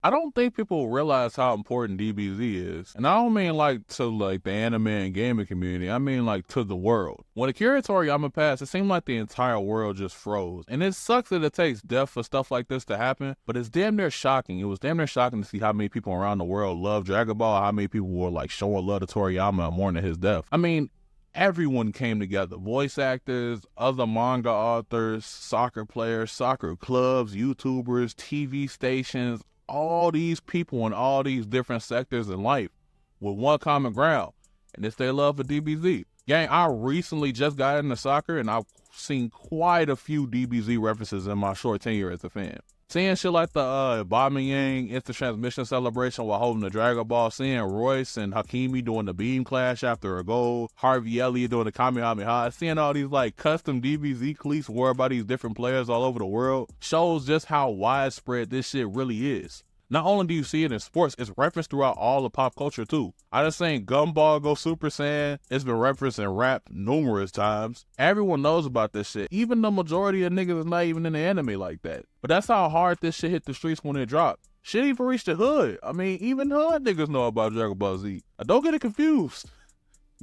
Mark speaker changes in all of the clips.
Speaker 1: I don't think people realize how important DBZ is. And I don't mean like to like the anime and gaming community. I mean like to the world. When Akira Toriyama passed, it seemed like the entire world just froze. And it sucks that it takes death for stuff like this to happen, but it's damn near shocking. It was damn near shocking to see how many people around the world love Dragon Ball, how many people were like showing love to Toriyama and mourning his death. I mean, everyone came together. Voice actors, other manga authors, soccer players, soccer clubs, YouTubers, TV stations, all these people in all these different sectors in life with one common ground, and it's their love for DBZ. Gang, I recently just got into soccer, and I've seen quite a few DBZ references in my short tenure as a fan. Seeing shit like the Aubameyang instant transmission celebration while holding the Dragon Ball, seeing Royce and Hakimi doing the beam clash after a goal, Harvey Elliott doing the Kamehameha, seeing all these like custom DBZ cleats worn by these different players all over the world shows just how widespread this shit really is. Not only do you see it in sports, it's referenced throughout all of pop culture too. I just seen Gumball go Super Saiyan. It's been referenced in rap numerous times. Everyone knows about this shit. Even the majority of niggas is not even in the anime like that. But that's how hard this shit hit the streets when it dropped. Shit even reached the hood. I mean, even hood niggas know about Dragon Ball Z. Don't get it confused.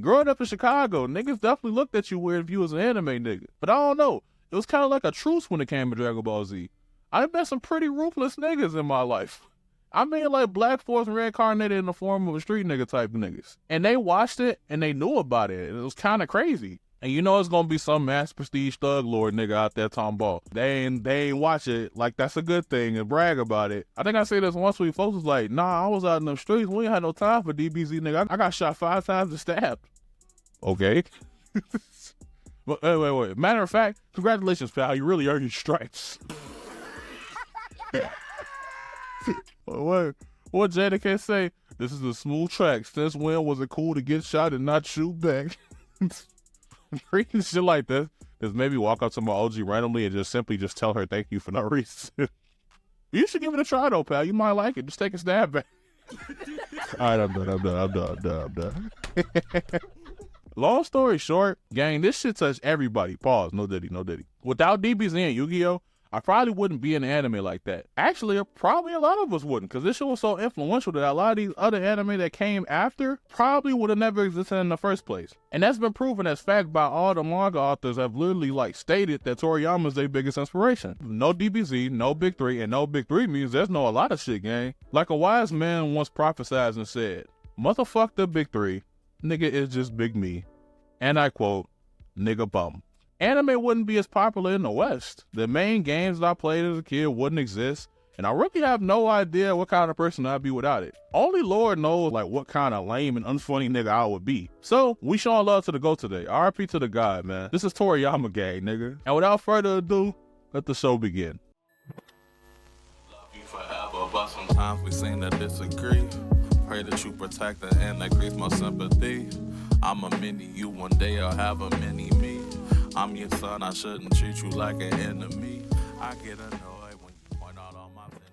Speaker 1: Growing up in Chicago, niggas definitely looked at you weird if you was an anime nigga. But I don't know. It was kind of like a truce when it came to Dragon Ball Z. I've met some pretty ruthless niggas in my life. I mean, like Black Force reincarnated in the form of a street nigga type of niggas. And they watched it and they knew about it. And it was kind of crazy. And you know it's going to be some mass prestige thug lord nigga out there talking about. They ain't watch it like that's a good thing and brag about it. I think I said this once when folks was like, nah, I was out in the streets. We ain't had no time for DBZ nigga. I got shot 5 times and stabbed. Okay. But wait. Matter of fact, congratulations, pal. You really earned your stripes. What Jada can say? This is a smooth track. Since when was it cool to get shot and not shoot back? Freaking shit like this. Just maybe walk up to my OG randomly and just simply just tell her thank you for no reason. You should give it a try though, pal. You might like it. Just take a stab back. Alright, I'm done. Long story short, gang, this shit touched everybody. Pause. No diddy. Without DBZ and Yu-Gi-Oh!, I probably wouldn't be in the anime like that. Actually, probably a lot of us wouldn't, because this show was so influential that a lot of these other anime that came after probably would have never existed in the first place. And that's been proven as fact by all the manga authors have literally like stated that Toriyama is their biggest inspiration. No DBZ, no Big 3, and no Big 3 means there's no a lot of shit, gang. Like a wise man once prophesied and said, motherfuck the Big 3, nigga is just big me. And I quote, nigga bum. Anime wouldn't be as popular in the West. The main games that I played as a kid wouldn't exist, and I really have no idea what kind of person I'd be without it. Only Lord knows like what kind of lame and unfunny nigga I would be. So, we showing love to the GOAT today. RIP to the God, man. This is Toriyama gang, nigga. And without further ado, let the show begin.
Speaker 2: Love you forever, but sometimes we seem to disagree. Pray that you protect her and increase my sympathy. I'm a mini you, one day I'll have a mini me. I'm your son, I shouldn't treat you like an enemy. I get annoyed when you point out all my tendencies.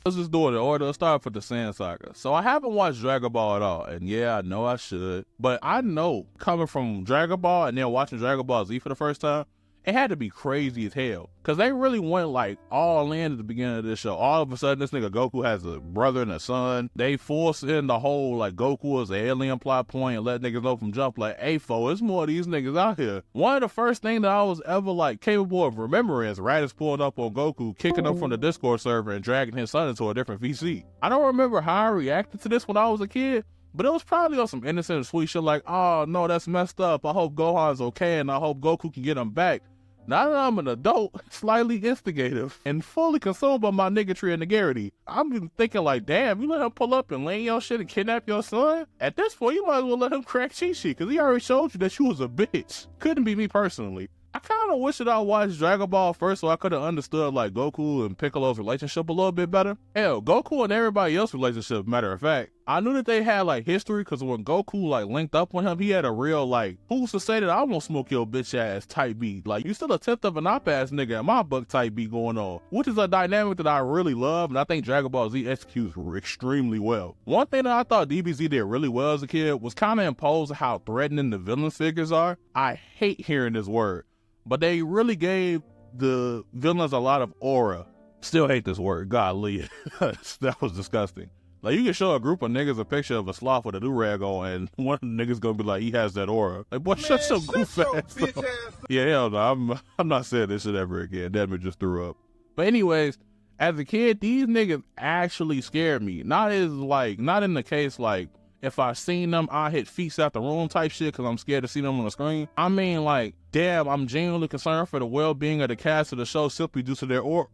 Speaker 1: Let's just do it in order. Let's start for the Saiyan Saga. So I haven't watched Dragon Ball at all, and yeah, I know I should. But I know, coming from Dragon Ball and then watching Dragon Ball Z for the first time, it had to be crazy as hell. Because they really went like all in at the beginning of this show. All of a sudden, this nigga Goku has a brother and a son. They force in the whole like Goku as an alien plot point and let niggas know from jump like, hey, fo, there's more of these niggas out here. One of the first things that I was ever like capable of remembering is Raditz pulling up on Goku, kicking him from the Discord server and dragging his son into a different VC. I don't remember how I reacted to this when I was a kid, but it was probably on some innocent and sweet shit like, oh no, that's messed up. I hope Gohan's okay and I hope Goku can get him back. Now that I'm an adult, slightly instigative, and fully consumed by my niggatry and negarity, I'm thinking like, damn, you let him pull up and lay in your shit and kidnap your son? At this point, you might as well let him crack Chi-Chi, because he already showed you that you was a bitch. Couldn't be me personally. I kind of wish that I watched Dragon Ball first so I could have understood like Goku and Piccolo's relationship a little bit better. Hell, Goku and everybody else's relationship, matter of fact. I knew that they had like history because when Goku like linked up with him, he had a real like, who's to say that I won't smoke your bitch ass type beat. Like, you still a tenth of an op ass nigga in my book type beat going on. Which is a dynamic that I really love and I think Dragon Ball Z executes extremely well. One thing that I thought DBZ did really well as a kid was kind of impose how threatening the villain figures are. I hate hearing this word, but they really gave the villains a lot of aura. Still hate this word. Golly. That was disgusting. Like, you can show a group of niggas a picture of a sloth with a do-rag on, and one of the niggas gonna be like, he has that aura. Like, boy, shut your goof ass up. Yeah, hell no, I'm not saying this shit ever again. Devin just threw up. But anyways, as a kid, these niggas actually scared me. Not in the case, like, if I seen them, I hit feast out the room type shit because I'm scared to see them on the screen. I mean, like, damn, I'm genuinely concerned for the well-being of the cast of the show simply due to their aura.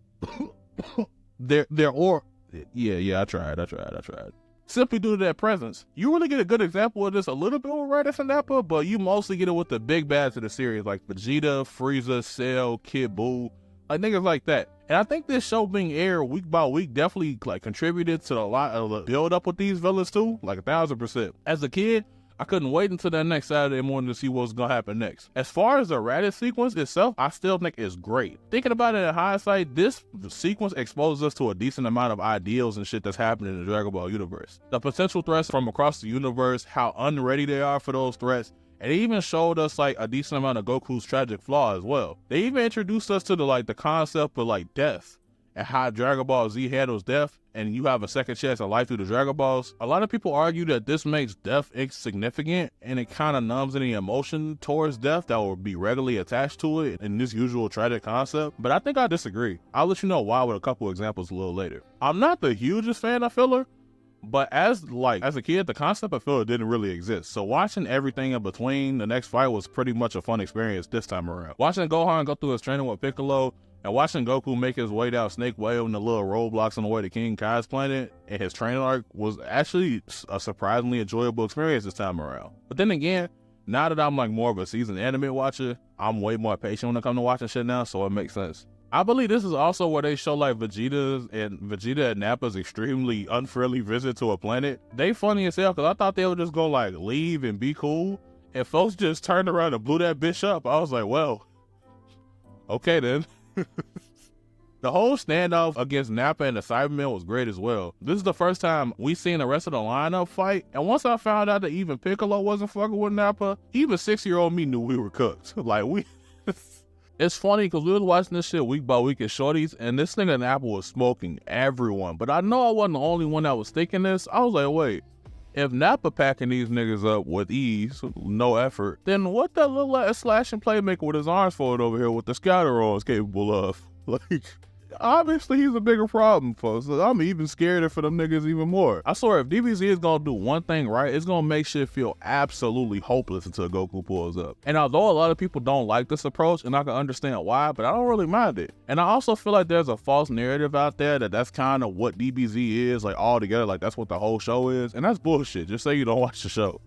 Speaker 1: their aura. Yeah, I tried. Simply due to their presence. You really get a good example of this a little bit with Raditz and Nappa, but you mostly get it with the big bads of the series, like Vegeta, Frieza, Cell, Kid Buu, like niggas like that. And I think this show being aired week by week definitely like contributed to a lot of the build up with these villains too, like 1000%. As a kid, I couldn't wait until that next Saturday morning to see what's gonna happen next. As far as the Raditz sequence itself, I still think it's great. Thinking about it in hindsight, this sequence exposes us to a decent amount of ideals and shit that's happening in the Dragon Ball universe. The potential threats from across the universe, how unready they are for those threats, and it even showed us like a decent amount of Goku's tragic flaw as well. They even introduced us to the concept of like death and how Dragon Ball Z handles death, and you have a second chance at life through the Dragon Balls. A lot of people argue that this makes death insignificant, and it kind of numbs any emotion towards death that will be regularly attached to it in this usual tragic concept. But I think I disagree. I'll let you know why with a couple examples a little later. I'm not the hugest fan of filler, but as a kid, the concept of filler didn't really exist. So watching everything in between the next fight was pretty much a fun experience this time around. Watching Gohan go through his training with Piccolo, and watching Goku make his way down Snake Way on the little roadblocks on the way to King Kai's planet and his training arc was actually a surprisingly enjoyable experience this time around. But then again, now that I'm like more of a seasoned anime watcher, I'm way more patient when it comes to watching shit now, so it makes sense. I believe this is also where they show like Vegeta and Nappa's extremely unfriendly visit to a planet. They funny as hell because I thought they would just go like leave and be cool, and folks just turned around and blew that bitch up. I was like, well, okay then. The whole standoff against Nappa and the Cybermen was great as well. This is the first time we seen the rest of the lineup fight, and once I found out that even Piccolo wasn't fucking with Nappa, even 6-year-old me knew we were cooked. It's funny because we was watching this shit week by week at Shorty's, and this nigga Nappa was smoking everyone. But I know I wasn't the only one that was thinking this. I was like, wait, if Nappa packing these niggas up with ease, no effort, then what that little slashing playmaker with his arms folded over here with the scatter is capable of? Like, obviously he's a bigger problem, folks. I'm even scared for them niggas even more. I swear, if DBZ is gonna do one thing right, it's gonna make shit feel absolutely hopeless until Goku pulls up. And although a lot of people don't like this approach, and I can understand why, but I don't really mind it. And I also feel like there's a false narrative out there that that's kind of what DBZ is, like all together, like that's what the whole show is. And that's bullshit. Just say you don't watch the show.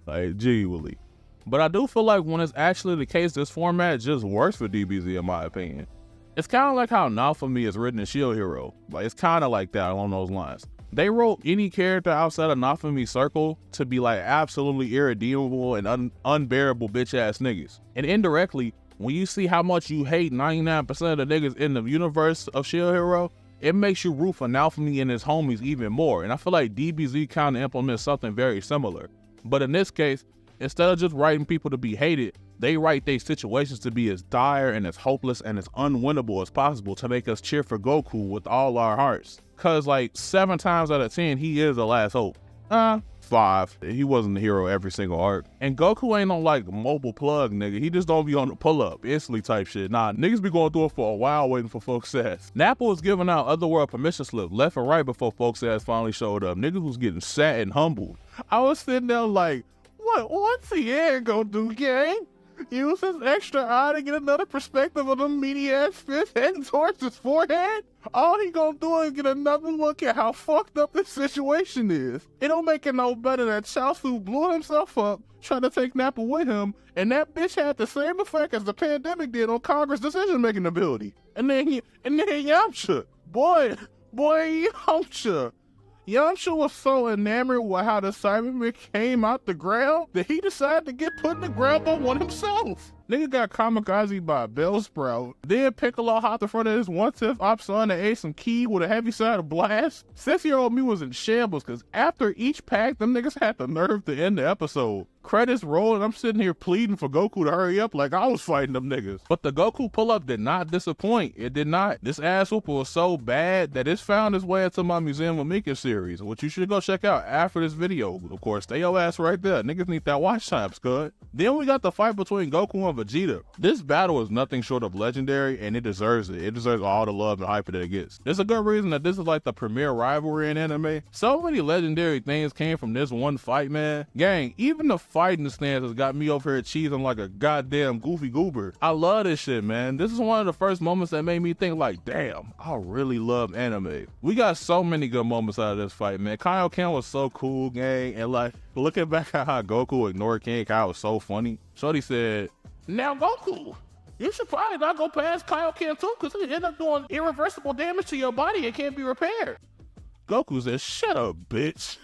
Speaker 1: Like, genuinely. But I do feel like when it's actually the case, this format just works for DBZ in my opinion. It's kind of like how Naofumi is written in Shield Hero. Like, it's kind of like that along those lines. They wrote any character outside of Naofumi's circle to be like absolutely irredeemable and unbearable bitch ass niggas. And indirectly, when you see how much you hate 99% of the niggas in the universe of Shield Hero, it makes you root for Naofumi and his homies even more. And I feel like DBZ kind of implements something very similar. But in this case, instead of just writing people to be hated, they write their situations to be as dire and as hopeless and as unwinnable as possible to make us cheer for Goku with all our hearts. Cause like 7 times out of 10, he is the last hope. 5. He wasn't the hero every single arc. And Goku ain't on like mobile plug, nigga. He just don't be on the pull up, instantly type shit. Nah, niggas be going through it for a while waiting for folks' ass. Nappa was giving out otherworld permission slips left and right before folks' ass finally showed up. Niggas was getting sat and humbled. I was sitting there like, what's the air gonna do, gang? Use his extra eye to get another perspective of the meaty ass fist heading towards his forehead? All he gonna do is get another look at how fucked up this situation is. It don't make it no better that Chaozu blew himself up trying to take Nappa with him, and that bitch had the same effect as the pandemic did on Congress' decision-making ability. And then Yamcha, boy, Yamcha was so enamored with how the Cybermen came out the ground that he decided to get put in the ground by one himself. Nigga got kamikaze by a Bellsprout. Then Piccolo hopped in front of his 1/10 op son and ate some key with a heavy side of blast. 6-year-old me was in shambles because after each pack, them niggas had the nerve to end the episode. Credits roll and I'm sitting here pleading for Goku to hurry up like I was fighting them niggas. But the Goku pull-up did not disappoint. It did not. This ass whoop was so bad that it's found its way into my Museum of Mika series, which you should go check out after this video. Of course, stay your ass right there. Niggas need that watch time, scud. Then we got the fight between Goku and Vegeta. This battle is nothing short of legendary and it deserves it. It deserves all the love and hype that it gets. There's a good reason that this is like the premier rivalry in anime. So many legendary things came from this one fight, man. Gang, even the fighting stances got me over here cheesing like a goddamn goofy goober. I love this shit, man. This is one of the first moments that made me think like, damn, I really love anime. We got so many good moments out of this fight, man. Kaioken was so cool, gang, and like looking back at how Goku ignored King Kai was so funny. Shorty said, now Goku, you should probably not go past Kaioken too, because it end up doing irreversible damage to your body and can't be repaired. Goku said, shut up, bitch.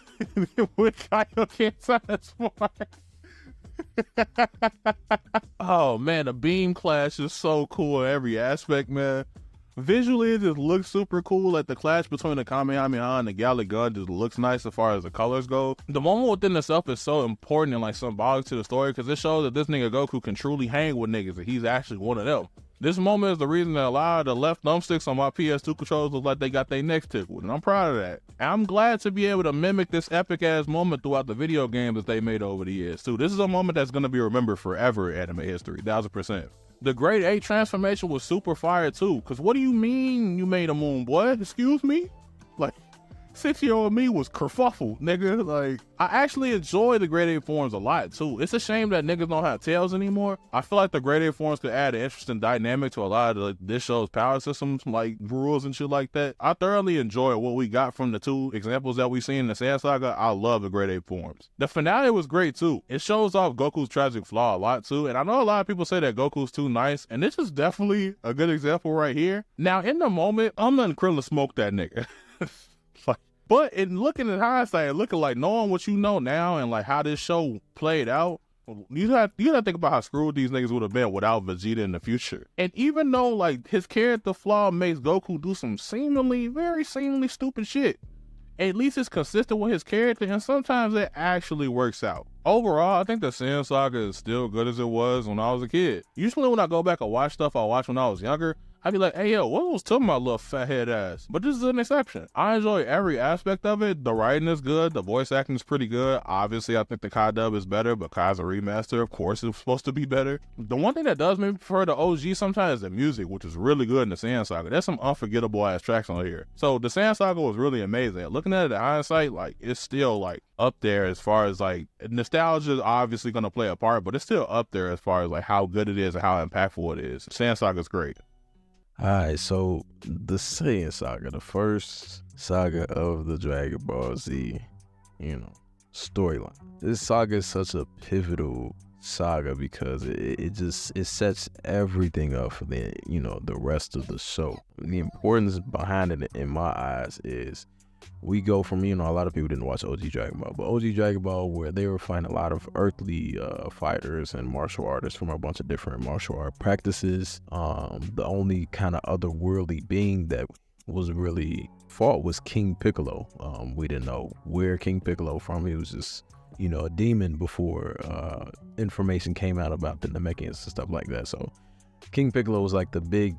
Speaker 1: With Kaioken transform. Oh man, the beam clash is so cool in every aspect, man. Visually, it just looks super cool. Like the clash between the Kamehameha and the Gallic Gun just looks nice as far as the colors go. The moment within itself is so important and like symbolic to the story because it shows that this nigga Goku can truly hang with niggas and he's actually one of them. This moment is the reason that a lot of the left thumbsticks on my PS2 controllers look like they got their necks tickled, and I'm proud of that. And I'm glad to be able to mimic this epic ass moment throughout the video games that they made over the years too. This is a moment that's gonna be remembered forever in anime history, 1000%. The Grade 8 transformation was super fire too, cause what do you mean you made a moon, boy? Excuse me? Like, 6-year-old me was kerfuffled, nigga. Like, I actually enjoy the Grade 8 forms a lot too. It's a shame that niggas don't have tails anymore. I feel like the Grade 8 forms could add an interesting dynamic to a lot of this show's power systems, like rules and shit like that. I thoroughly enjoy what we got from the two examples that we've seen in the Saiyan Saga. I love the Grade 8 forms. The finale was great too. It shows off Goku's tragic flaw a lot too, and I know a lot of people say that Goku's too nice, and this is definitely a good example right here. Now, in the moment, I'm letting Krillin smoke that nigga. Like, but in looking at hindsight, looking like knowing what you know now and like how this show played out, you gotta think about how screwed these niggas would have been without Vegeta in the future. And even though like his character flaw makes Goku do some very seemingly stupid shit, at least it's consistent with his character and sometimes it actually works out. Overall, I think the Saiyan Saga is still good as it was when I was a kid. Usually when I go back and watch stuff I watched when I was younger, I'd be like, hey yo, what was to my little fathead ass? But this is an exception. I enjoy every aspect of it. The writing is good. The voice acting is pretty good. Obviously, I think the Kai dub is better, but Kai's a remaster. Of course, it's supposed to be better. The one thing that does make me prefer the OG sometimes is the music, which is really good in the Saiyan Saga. There's some unforgettable ass tracks on here. So the Saiyan Saga was really amazing. Looking at it in hindsight, like it's still like up there as far as like nostalgia is obviously going to play a part, but it's still up there as far as like how good it is and how impactful it is. Saiyan Saga is great.
Speaker 3: Alright, so the Saiyan Saga, the first saga of the Dragon Ball Z, storyline. This saga is such a pivotal saga because it sets everything up for the rest of the show. The importance behind it in my eyes is we go from, a lot of people didn't watch OG Dragon Ball, but OG Dragon Ball, where they were fighting a lot of earthly fighters and martial artists from a bunch of different martial art practices. The only kind of otherworldly being that was really fought was King Piccolo. We didn't know where King Piccolo from. He was just, a demon before information came out about the Namekians and stuff like that. So King Piccolo was like the big,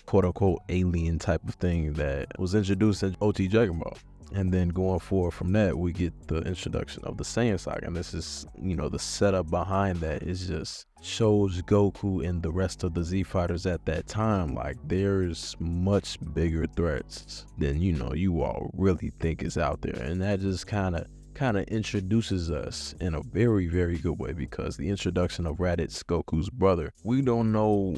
Speaker 3: quote unquote alien type of thing that was introduced in OT Dragon Ball. And then going forward from that, we get the introduction of the Saiyan Saga. And this is, the setup behind that is just shows Goku and the rest of the Z fighters at that time, like there's much bigger threats than, you all really think is out there. And that just kind of introduces us in a very, very good way, because the introduction of Raditz, Goku's brother, we don't know,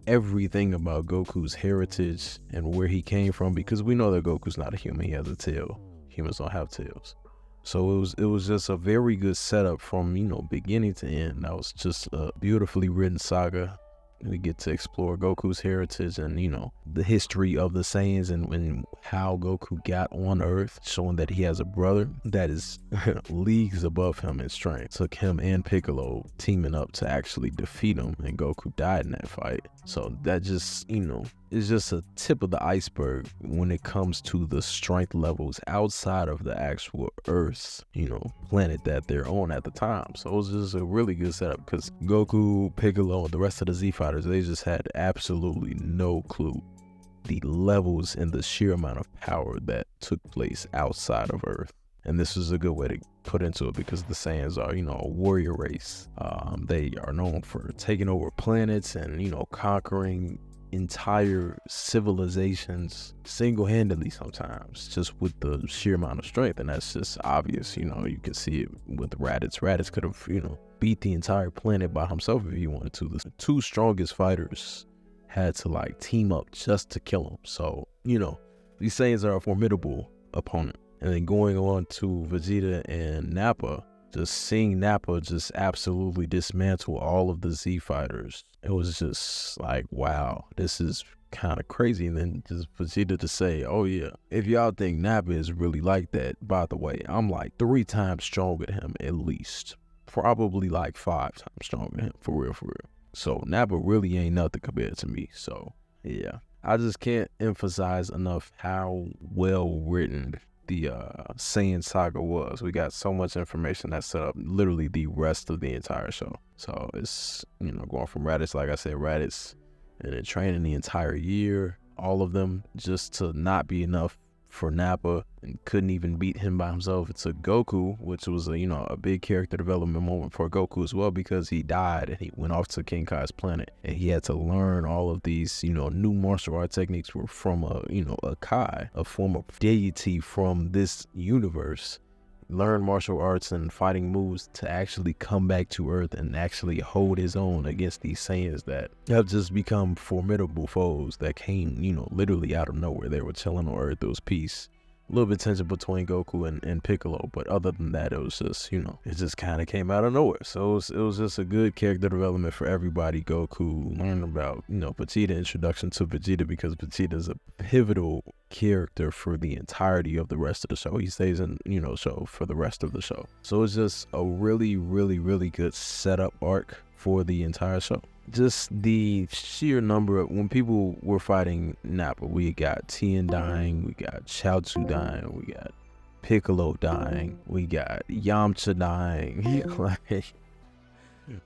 Speaker 3: everything about Goku's heritage and where he came from, because we know that Goku's not a human. He has a tail. Humans don't have tails. So it was just a very good setup from, beginning to end. That was just a beautifully written saga. We get to explore Goku's heritage and, you know, the history of the Saiyans and how Goku got on Earth, showing that he has a brother that is leagues above him in strength. Took him and Piccolo teaming up to actually defeat him, and Goku died in that fight. So that just, you know, is just a tip of the iceberg when it comes to the strength levels outside of the actual Earth, you know, planet that they're on at the time. So it was just a really good setup because Goku, Piccolo, and the rest of the Z Fighters, they just had absolutely no clue the levels and the sheer amount of power that took place outside of Earth. And this is a good way to put into it because the Saiyans are, you know, a warrior race. They are known for taking over planets and, you know, conquering entire civilizations single-handedly sometimes, just with the sheer amount of strength. And that's just obvious, you know. You can see it with Raditz. Raditz could have, you know, beat the entire planet by himself if he wanted to. The two strongest fighters had to like team up just to kill him. So, you know, these Saiyans are a formidable opponent. And then going on to Vegeta and Nappa, just seeing Nappa just absolutely dismantle all of the Z Fighters, it was just like, wow, this is kind of crazy. And then just Vegeta to say, oh yeah, if y'all think Nappa is really like that, by the way, I'm like 3 times stronger than him at least. Probably like 5 times stronger than him, for real, for real. So Nappa really ain't nothing compared to me. So yeah, I just can't emphasize enough how well written the Saiyan Saga was. We got so much information that set up literally the rest of the entire show. So it's, you know, going from Raditz, like I said, Raditz, and then training the entire year, all of them, just to not be enough for Nappa and couldn't even beat him by himself. It took Goku, which was a, you know, a big character development moment for Goku as well, because he died and he went off to King Kai's planet and he had to learn all of these, you know, new martial art techniques were from a, you know, a Kai, a form of deity from this universe. Learn martial arts and fighting moves to actually come back to Earth and actually hold his own against these Saiyans that have just become formidable foes that came, you know, literally out of nowhere. They were chilling on Earth. There was peace. A little bit tension between Goku and Piccolo, but other than that, it was just, you know, it just kind of came out of nowhere. So it was just a good character development for everybody. Goku learned about, you know, Vegeta, introduction to Vegeta, because Vegeta is a pivotal character for the entirety of the rest of the show. He stays in, you know, show for the rest of the show. So it's just a really, really, really good setup arc for the entire show. Just the sheer number of, when people were fighting Nappa, we got Tien dying, we got Chaozu dying, we got Piccolo dying, we got Yamcha dying. Like,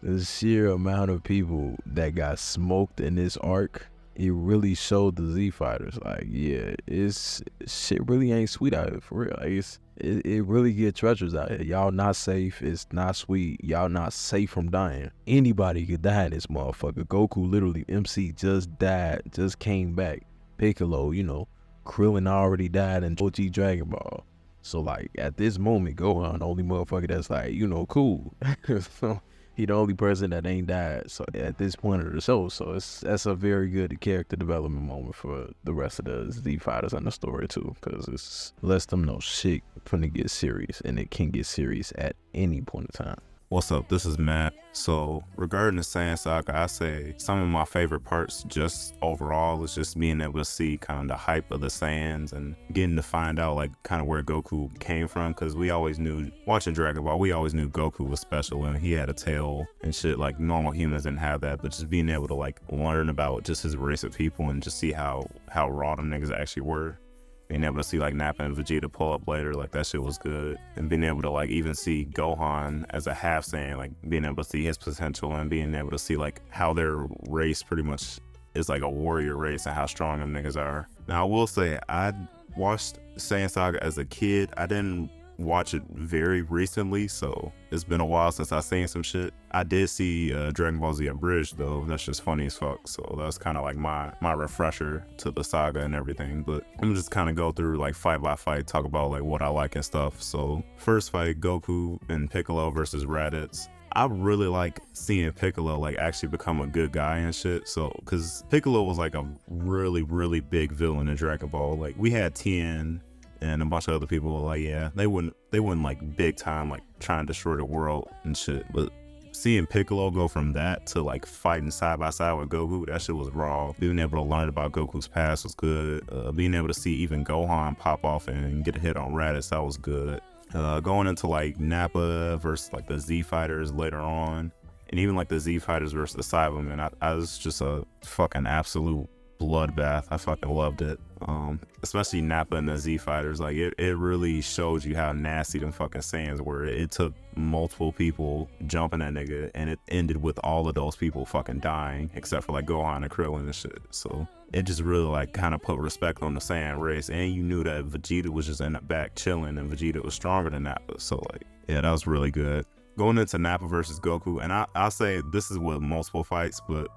Speaker 3: the sheer amount of people that got smoked in this arc, it really showed the Z Fighters, like, yeah, it's shit really ain't sweet out here, for real. Like, it really get treacherous out here. Y'all not safe. It's not sweet. Y'all not safe from dying. Anybody could die in this motherfucker. Goku literally, MC just died, just came back. Piccolo, you know, Krillin already died in OG Dragon Ball. So like at this moment, Gohan the only motherfucker that's like, you know, cool. So he the only person that ain't died. So at this point of the show, so that's a very good character development moment for the rest of the Z Fighters and the story too, because it's lets them know shit finna get serious, and it can get serious at any point in time.
Speaker 4: What's up? This is Matt. So regarding the Saiyan Saga, I say some of my favorite parts just overall is just being able to see kind of the hype of the Saiyans and getting to find out like kind of where Goku came from, because we always knew, watching Dragon Ball, we always knew Goku was special and he had a tail and shit, like normal humans didn't have that. But just being able to like learn about just his race of people and just see how raw them niggas actually were. Being able to see like Nappa and Vegeta pull up later, like that shit was good. And being able to like even see Gohan as a half Saiyan, like being able to see his potential and being able to see like how their race pretty much is like a warrior race and how strong them niggas are. Now I will say I watched Saiyan Saga as a kid. I didn't watch it very recently, so it's been a while since I seen some shit. I did see Dragon Ball Z Abridged though. That's just funny as fuck. So that's kind of like my refresher to the saga and everything. But I'm just kind of go through like fight by fight, talk about like what I like and stuff. So first fight, Goku and Piccolo versus Raditz. I really like seeing Piccolo like actually become a good guy and shit. So, cause Piccolo was like a really, really big villain in Dragon Ball. Like we had Tien and a bunch of other people were like, yeah, they wouldn't like big time like trying to destroy the world and shit. But seeing Piccolo go from that to like fighting side by side with Goku, that shit was raw. Being able to learn about Goku's past was good. Being able to see even Gohan pop off and get a hit on Raditz, that was good. Going into like Nappa versus like the Z Fighters later on, and even like the Z Fighters versus the Cybermen, I was just a fucking absolute bloodbath. I fucking loved it. Especially Nappa and the Z Fighters, like it really showed you how nasty them fucking Saiyans were. It took multiple people jumping that nigga, and it ended with all of those people fucking dying, except for like Gohan and Krillin and shit. So it just really like kind of put respect on the Saiyan race, and you knew that Vegeta was just in the back chilling, and Vegeta was stronger than Nappa. So like, yeah, that was really good. Going into Nappa versus Goku, and I'll say this is with multiple fights, but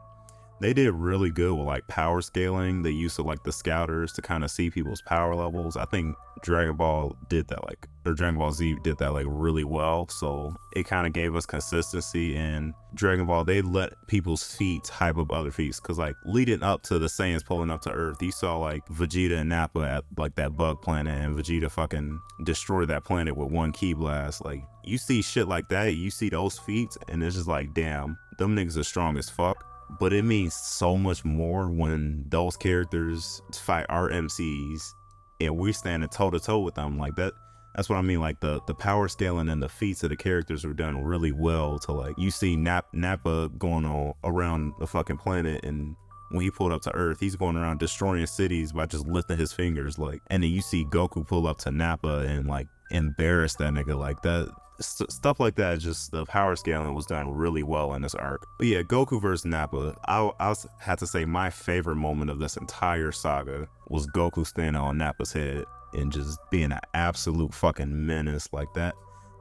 Speaker 4: they did really good with like power scaling. They used to like the scouters to kind of see people's power levels. I think Dragon Ball did that or Dragon Ball Z did that like really well. So it kind of gave us consistency. In Dragon Ball, they let people's feats hype up other feats. Cause like leading up to the Saiyans pulling up to Earth, you saw like Vegeta and Nappa at like that bug planet, and Vegeta fucking destroyed that planet with one ki blast. Like you see shit like that, you see those feats, and it's just like, damn, them niggas are strong as fuck. But it means so much more when those characters fight our MCs and we're standing toe to toe with them. Like that's what I mean. Like the power scaling and the feats of the characters were done really well. To like, you see Nappa going on around the fucking planet, and when he pulled up to Earth, he's going around destroying cities by just lifting his fingers. Like, and then you see Goku pull up to Nappa and like embarrass that nigga. Like that. Stuff like that, just the power scaling was done really well in this arc. But yeah, Goku versus Nappa, I had to say my favorite moment of this entire saga was Goku standing on Nappa's head and just being an absolute fucking menace. Like that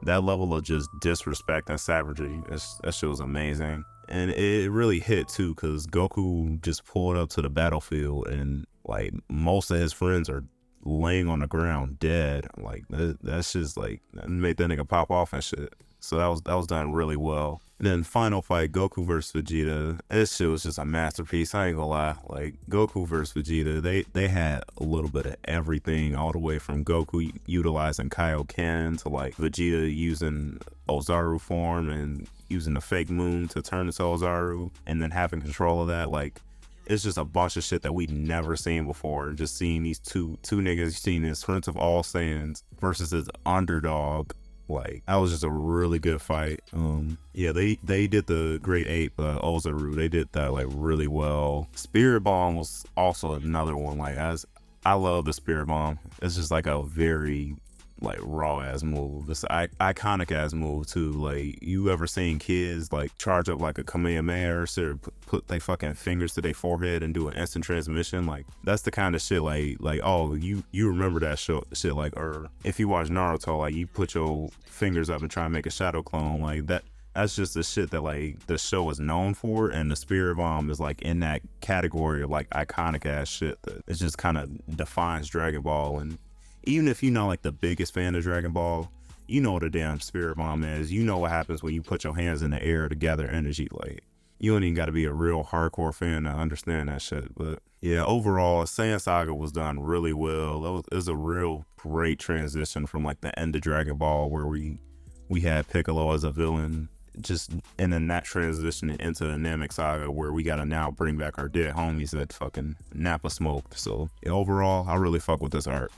Speaker 4: level of just disrespect and savagery, that shit was amazing. And it really hit too, because Goku just pulled up to the battlefield and like most of his friends are laying on the ground dead. Like that's just like, that made that nigga pop off and shit. So that was done really well. And then final fight, Goku versus Vegeta, this shit was just a masterpiece. I ain't gonna lie. Like Goku versus Vegeta, they had a little bit of everything, all the way from Goku utilizing Kaioken to like Vegeta using Ozaru form and using the fake moon to turn into Ozaru, and then having control of that. Like, it's just a bunch of shit that we'd never seen before. Just seeing these two niggas, seeing this Prince of all Saiyans versus this underdog, like that was just a really good fight. Yeah, they did the Great Ape, Ozaru. They did that like really well. Spirit Bomb was also another one. Like, I love the Spirit Bomb. It's just like a very like raw ass move. It's an iconic ass move too. Like, you ever seen kids like charge up like a Kamehameha or put their fucking fingers to their forehead and do an instant transmission? Like, that's the kind of shit like oh, you remember that shit. Like, or if you watch Naruto, like you put your fingers up and try and make a shadow clone. Like that's just the shit that like the show is known for, and the Spirit Bomb is like in that category of like iconic ass shit that it just kind of defines Dragon Ball. And even if you're not like the biggest fan of Dragon Ball, you know what a damn Spirit Bomb is. You know what happens when you put your hands in the air to gather energy. Like, you don't even got to be a real hardcore fan to understand that shit. But yeah, overall, Saiyan Saga was done really well. It was a real great transition from like the end of Dragon Ball, where we had Piccolo as a villain, just and then that transitioning into the Namek Saga, where we gotta now bring back our dead homies that fucking Nappa smoked. So yeah, overall, I really fuck with this arc.